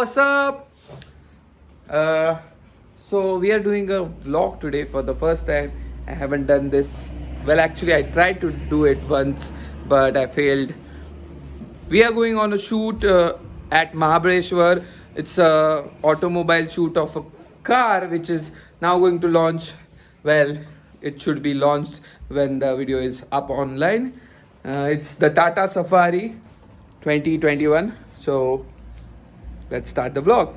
what's up? So we are doing a vlog today for the first time. I haven't done this. Well, actually, I tried to do it once, but I failed. We are going on a shoot at Mahabaleshwar. It's a automobile shoot of a car which is now going to launch. Well, it should be launched when the video is up online. It's the Tata Safari 2021. So let's start the vlog.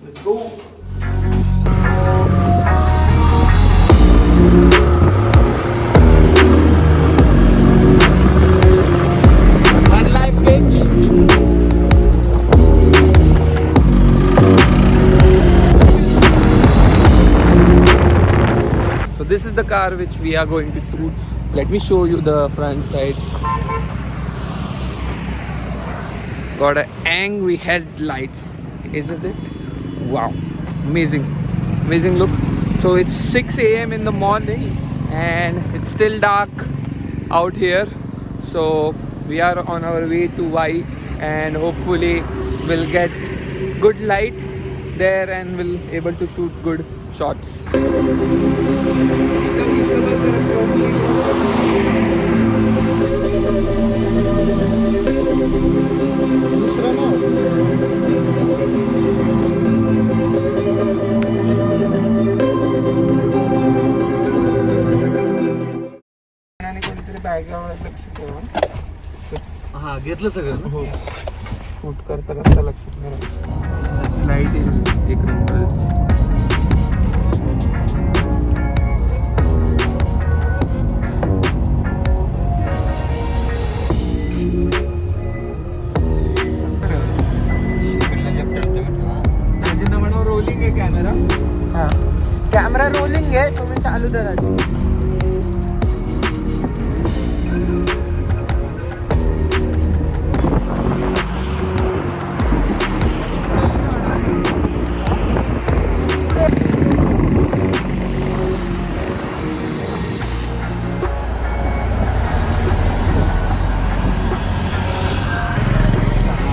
Let's go. One live pitch. So this is the car which we are going to shoot. Let me show you the front side. Got a angry headlights, isn't it? Wow, amazing look. So it's 6 a.m. in the morning and it's still dark out here. So we are on our way to Y and hopefully we'll get good light there and we'll able to shoot good shots. हा घेतलं सगळं हो shoot करता लक्षात करायचं. Light एक number. Rolling आहे camera. हा कॅमेरा रोलिंग आहे तुम्ही चालू द्या दादा.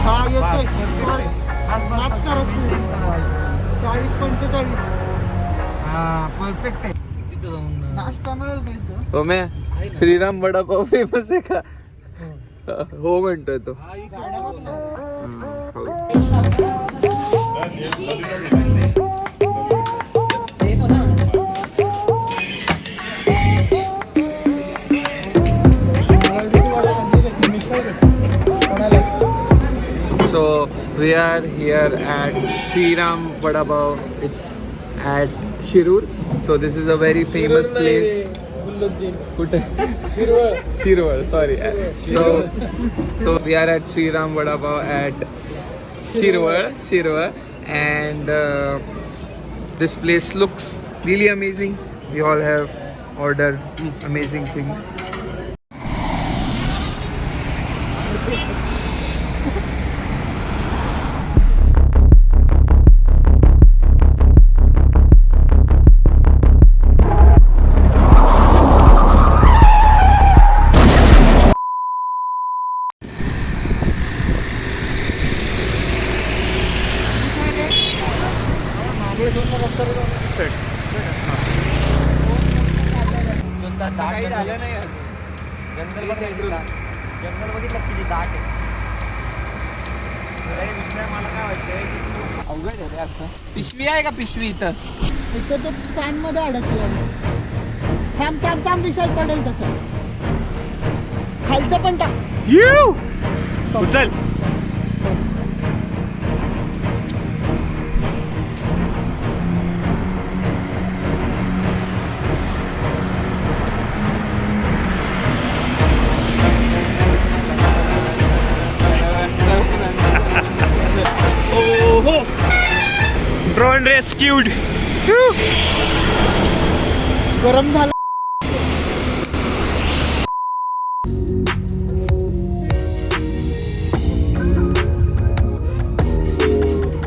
हा येतोय 40-45. हा परफेक्ट आहे. तिथं जाऊन नाश्ता मिळेल का इथं? हो मैं श्रीराम वडापाव फेमस आहे का? हो म्हणतोय तो. So we are here at Shriram Vada Pav. It's at Shirur. So this is a very famous place. कुठे? Shirwal. Sorry. So we are at Shriram Vada Pav at Shirwal, and this place looks really amazing. We all have ordered amazing things. काही झालं नाही जंगल बघितलं किती दाट आहे. मला काय वाटतंय अवघड आहे रे असं. पिशवी आहे का पिशवी इथं? इथं तो पॅन मध्ये अडकलं. थांब विषय पडेल तसं. खालचं पण टाक. उचल. Drone drone rescued. गरम झालं.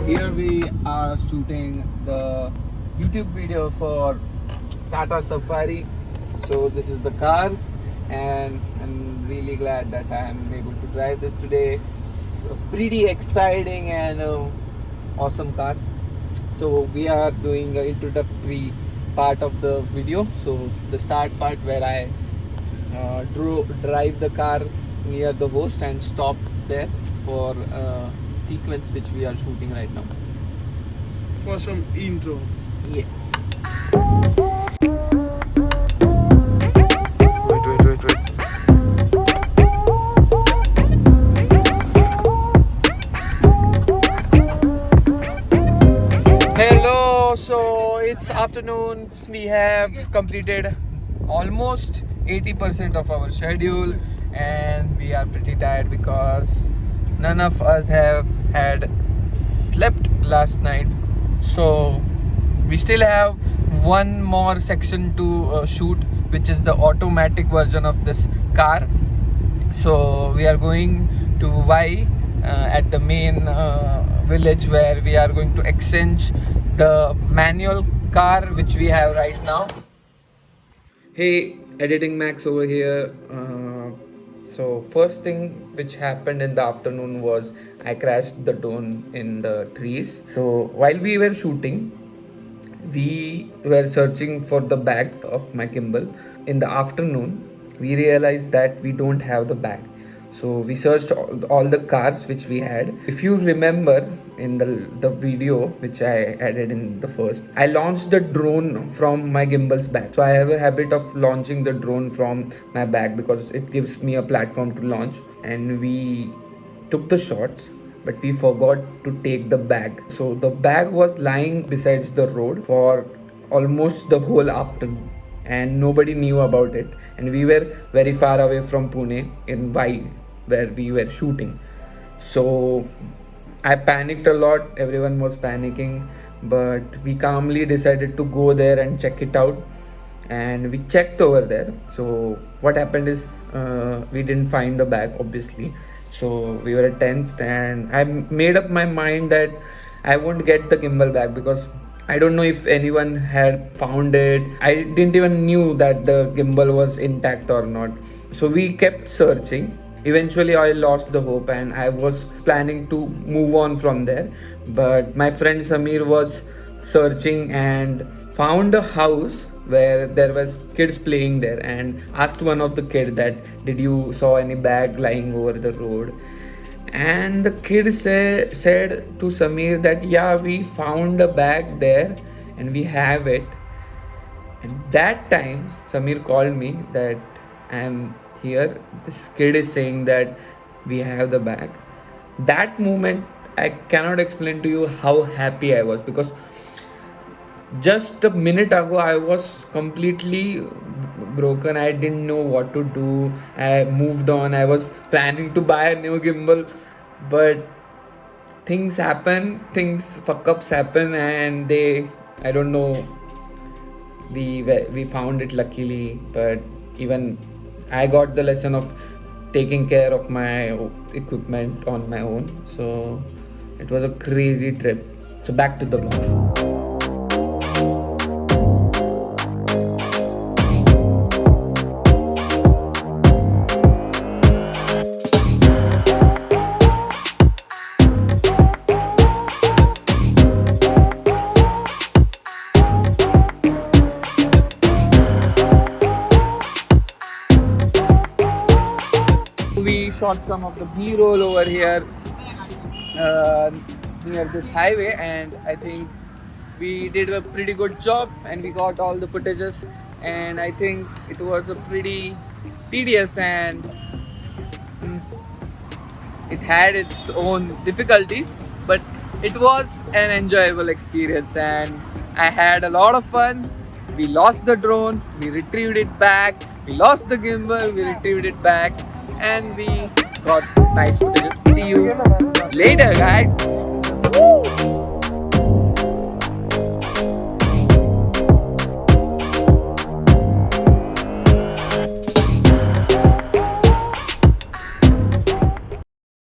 Here we are shooting the YouTube video for Tata Safari. So this is the car, and I'm really glad that I'm able to drive this today. It's a pretty exciting and awesome car. So we are doing an introductory part of the video. So the start part where I drive the car near the host and stop there for sequence which we are shooting right now. For some intro. Yeah. Wait. Hello, so it's afternoon. We have completed almost 80% of our schedule, and we are pretty tired because none of us have had slept last night. So we still have one more section to shoot, which is the automatic version of this car. So we are going to Y at the main village, where we are going to exchange the manual car which we have right now. Hey, editing Max over here. So first thing which happened in the afternoon was I crashed the drone in the trees. So while we were shooting, we were searching for the bag of my gimbal. In the afternoon, we realized that we don't have the bag. So we searched all the cars which we had. If you remember in the video which I added in the first, I launched the drone from my gimbal's bag. So I have a habit of launching the drone from my bag because it gives me a platform to launch. And we took the shots, but we forgot to take the bag. So the bag was lying besides the road for almost the whole afternoon, and nobody knew about it. And we were very far away from Pune in Y, where we were shooting. So I panicked a lot. Everyone was panicking, but we calmly decided to go there and check it out. And we checked over there. So what happened is we didn't find the bag, obviously. So we were tensed, and I made up my mind that I won't get the gimbal back because I don't know if anyone had found it. I didn't even knew that the gimbal was intact or not. So we kept searching. Eventually I lost the hope, and I was planning to move on from there. But my friend Samir was searching and found a house where there was kids playing there, and asked one of the kids that, did you saw any bag lying over the road? And the kid said to Samir that, yeah, we found a bag there and we have it. And that time Samir called me that, I'm here, this kid is saying that we have the bag. That moment, I cannot explain to you how happy I was, because just a minute ago I was completely broken. I didn't know what to do. I moved on. I was planning to buy a new gimbal, but things happen, fuck ups happen, and I don't know, we found it luckily. But even I got the lesson of taking care of my equipment on my own. So it was a crazy trip. So back to the vlog. We shot some of the B-roll over here near this highway, and I think we did a pretty good job, and we got all the footages. And I think it was a pretty tedious, and it had its own difficulties, but it was an enjoyable experience, and I had a lot of fun. We lost the drone, we retrieved it back. We lost the gimbal, we retrieved it back, and we got nice footage. See you later, guys.